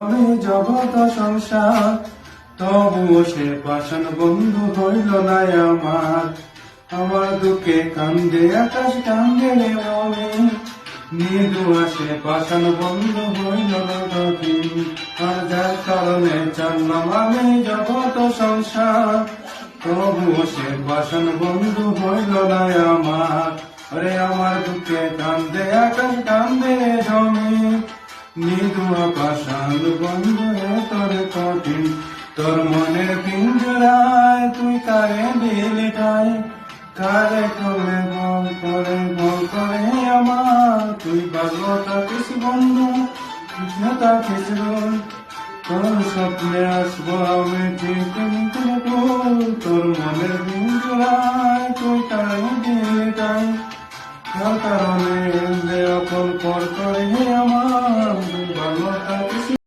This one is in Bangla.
আমি জগত সংসার, তবুও সে পাষাণ বন্ধু হইল না আমার। আমার দুঃখে কান্দে আকাশ, কান্দে রে মনে, মৃদু আসে পাষাণ বন্ধু হইল না গতি। আর যার কারণে জানলাম আমি জগত সংসার, তবুও সে পাষাণ বন্ধু হইল না আমার। আরে আমার দুঃখে কান্দে আকাশ, কান্দে রে জমি, মৃদু পাষাণ বন্ধু তোর কঠিন। তোর মনের পিঞ্জরায় তুই কারে দিলি ঠাই, কারে করে বল করে আমার। তুই ভালো থাকিস বন্ধু, কৃষ্ণ থাকিস রোল, তোর স্বপ্নে আসবো আমি ঠিক ভুল। তোর মনের পিঞ্জরায় তুই কারে দিলি ঠাই, তার কারণে আপন পর করে